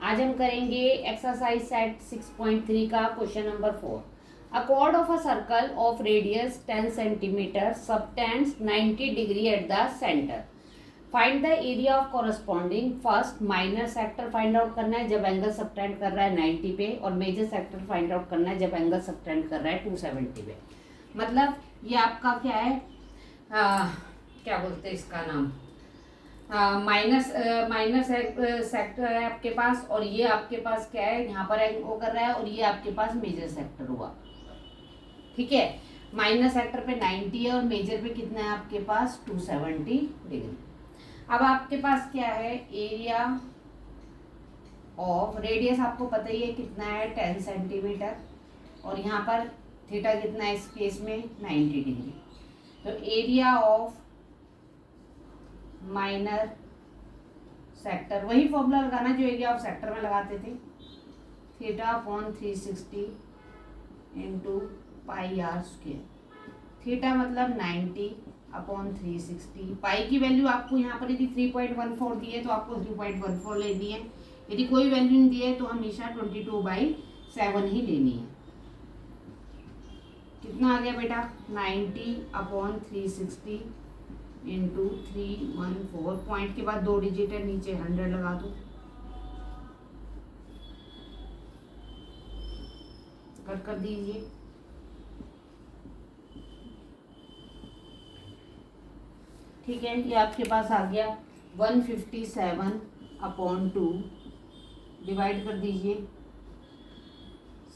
आज हम करेंगे एक्सरसाइज सेट 6.3 का question number 4। A chord of a circle of radius 10 centimeter subtends 90 degree at the center. Find the area of corresponding first minor sector find out करना है जब angle subtend कर रहा है 90 पे, और मेजर सेक्टर फाइंड आउट करना है जब एंगल सबटेंड कर रहा है 270 पे। मतलब ये आपका क्या है, क्या बोलते हैं इसका नाम, माइनस सेक्टर है आपके पास, और ये आपके पास क्या है, यहाँ पर वो कर रहा है, और ये आपके पास मेजर सेक्टर हुआ। ठीक है, माइनस सेक्टर पे 90 है और मेजर पे कितना है आपके पास 270 डिग्री। अब आपके पास क्या है, एरिया ऑफ रेडियस आपको पता ही है कितना है 10 सेंटीमीटर, और यहाँ पर थीटा कितना है इस केस में 90 डिग्री। तो एरिया ऑफ माइनर सेक्टर, वही फॉर्मूला लगाना जो एरिया ऑफ सेक्टर में लगाते थे, theta upon 360 into pi R square. Theta मतलब 90 अपॉन 360। पाई की वैल्यू आपको यहाँ पर यदि 3.14 दी है तो आपको 3.14 लेनी है, यदि कोई वैल्यू नहीं दी है तो हमेशा 22/7 ही लेनी है। कितना आ गया बेटा, 90 अपॉन 360 इंटू 314, पॉइंट के बाद 2 डिजिट है, नीचे 100 लगा दो, कट कर दीजिए। ठीक है, ये आपके पास आ गया 157 अपॉन 2, डिवाइड कर दीजिए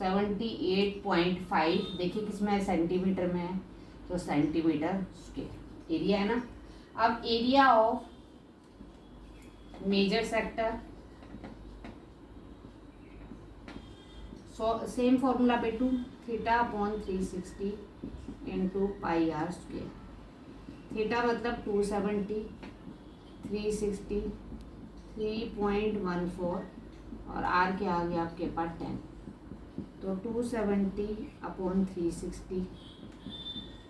78.5। देखिए किसमें है, सेंटीमीटर में है, तो सेंटीमीटर स्क्वायर एरिया है ना। अब area of major sector, same formula पे 2, theta upon 360 into pi R square. Theta मतलब 270, 360 3.14, और आर क्या आ गया आपके पास 10। तो 270 अपॉन 360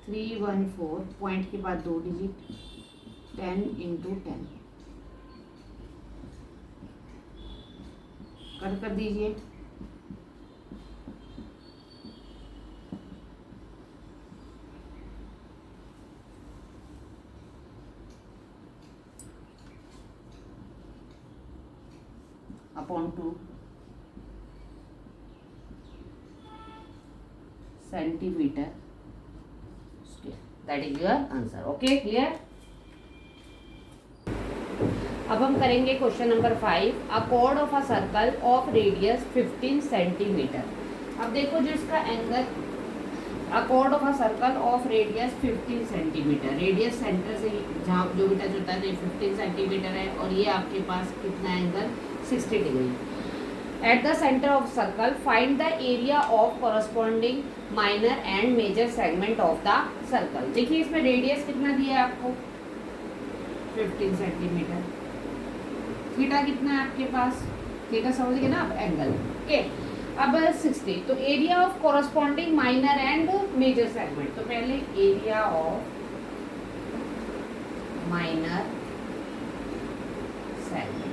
314, पॉइंट के बाद 2 डिजिट, 10 इंटू 10, कर दीजिए। Upon 2 centimetre square, that is your answer. Okay, clear. अब हम करेंगे question number 5। A chord of a circle of radius 15 centimetre. अब देखो जो इसका angle, a chord of a circle of radius 15 centimetre, radius centre से जहाँ जो भी टच होता है तो ये 15 सेंटीमीटर है, और ये आपके पास कितना angle 60 degree. At the centre of circle find the area of corresponding minor and major segment of the circle. देखिए इसमें रेडियस कितना दिया है आपको 15 सेंटीमीटर, थीटा कितना है आपके पास, थीटा समझ गए ना आप, एंगल। ओके, अब 60, तो area of corresponding minor and major segment. तो पहले एरिया ऑफ माइनर सेगमेंट।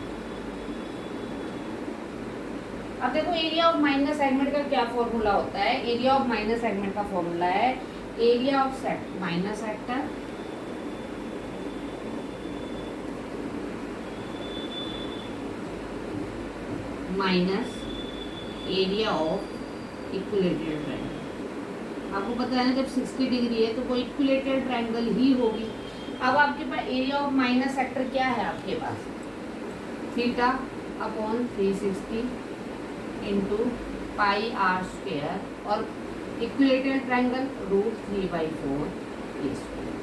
अब देखो एरिया ऑफ माइनर सेगमेंट का क्या फॉर्मूला होता है, एरिया ऑफ माइनर सेगमेंट का फॉर्मूला है area of minor sector minus area of equilateral triangle. आपको पता है ना जब 60 डिग्री है तो वो इक्विलेटरल ट्रायंगल ही होगी। अब आपके पास एरिया ऑफ माइनर सेक्टर क्या है आपके पास, theta upon 360 into pi R square, और इक्विलेटरल ट्रायंगल √3/4 ए स्क्वायर।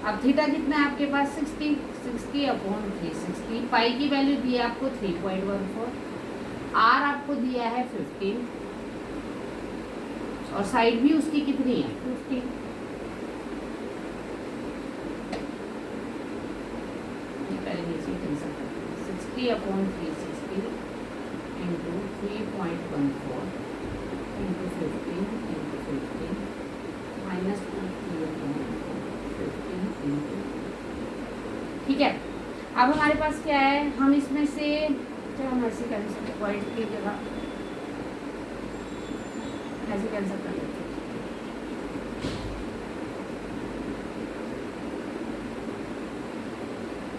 अब थीटा कितना है आपके पास 60 अपॉन 360, पाई की वैल्यू दी है आपको 3.14, आर आपको दिया है 15, और साइड भी उसकी कितनी है 15। पहले 60 upon 360 into 3.14 into 15 minus 2 15 into. ठीक है, अब हमारे पास क्या है, हम इसमें से चलो हम ऐसे कैंसिल, पॉइंट की जगह ऐसे कैंसिल कर लेते हैं।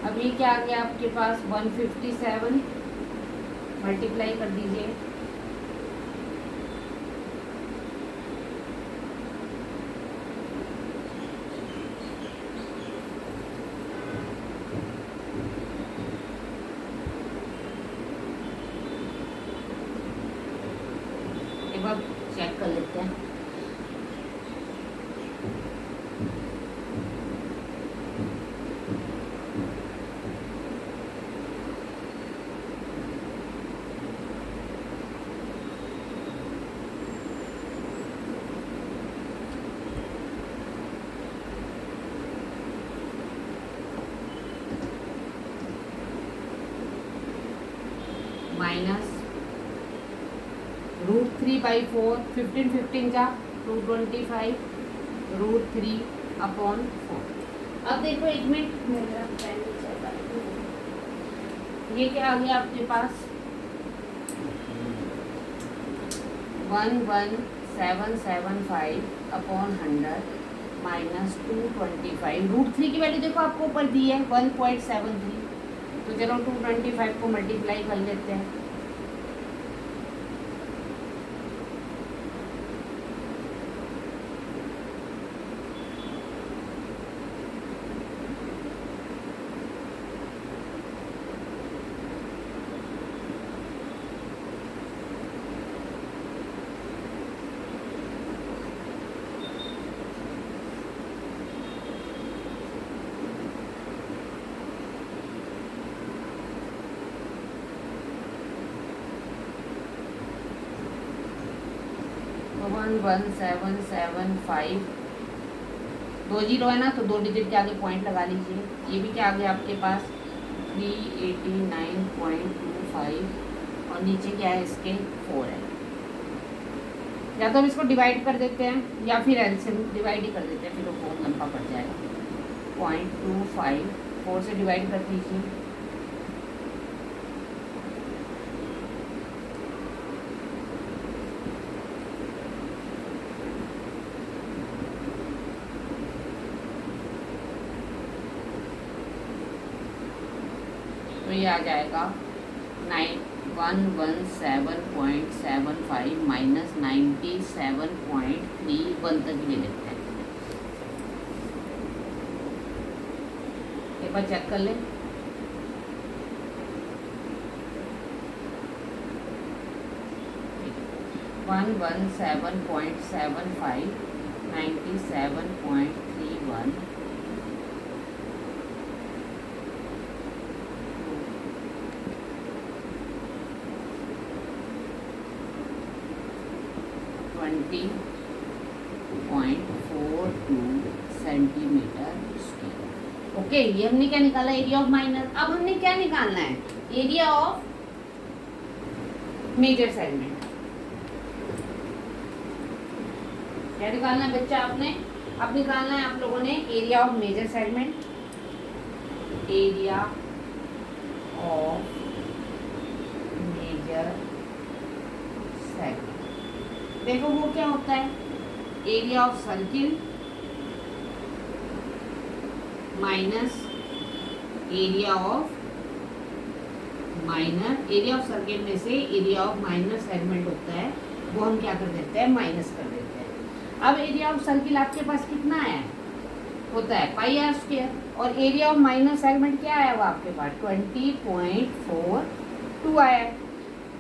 अब ये क्या आ गया आपके पास 157, मल्टीप्लाई कर दीजिए। एक बार चेक कर लेते हैं। माइनस √3/4, 15 15 का 225, √3 अपॉन 4। अब देखो एक मिनट, मेरा पेन नहीं चल रहा है। ये क्या आ गया आपके पास 11775 अपॉन 100 माइनस 225। √3 की वैल्यू देखो आपको ऊपर दी है 1.73, तो चलो 225 को मल्टीप्लाई कर लेते हैं। तो 11775, 2 जीरो है ना, तो 2 डिजिट के आगे पॉइंट लगा लीजिए। ये भी क्या आ गया आपके पास 389.25, और नीचे क्या है इसके 4 है। या तो हम इसको डिवाइड कर देते हैं या फिर एलसीएम डिवाइड ही कर देते हैं, फिर वो बहुत लंबा पड़ जाएगा। 0.25 4 से डिवाइड कर दीजिए। तो ये आ जाएगा 117.75 माइनस 97.31 तक ले लेते हैं। एक बार चेक कर लें। One 117.75 97.31 20.42 centimetre square. ओके, ये हमने क्या निकाला एरिया ऑफ माइनर। अब हमने क्या निकालना है एरिया ऑफ मेजर सेगमेंट। क्या निकालना है बच्चा आपने? अब निकालना है आप लोगों ने area of major segment. Area of major segment, देखो वो क्या होता है area of circle minus area of minor. Area of circle में से एरिया ऑफ माइनर सेगमेंट होता है, वो हम क्या कर देते हैं माइनस कर देते हैं। अब एरिया ऑफ सर्किल आपके पास कितना है होता है πr², और एरिया ऑफ माइनर सेगमेंट क्या आया हुआ आपके पास 20.42 आया है।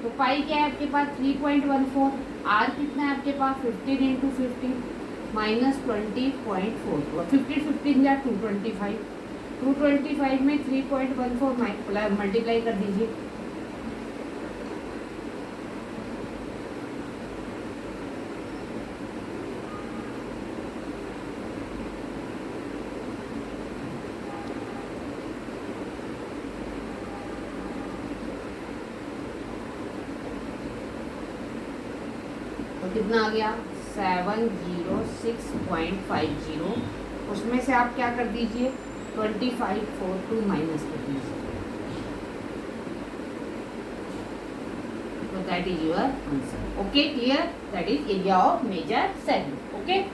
तो पाई क्या है आपके पास 3.14, आर कितना है आपके पास 15 × 50 माइनस 20.4, 50 15 या 225, 225 में 3.14 मल्टीप्लाई कर दीजिए। तो कितना आ गया 706.50। उसमें से आप क्या कर दीजिए 2542 माइनस कर दीजिए। that is your answer. Okay, clear? That is area of major segment. Okay.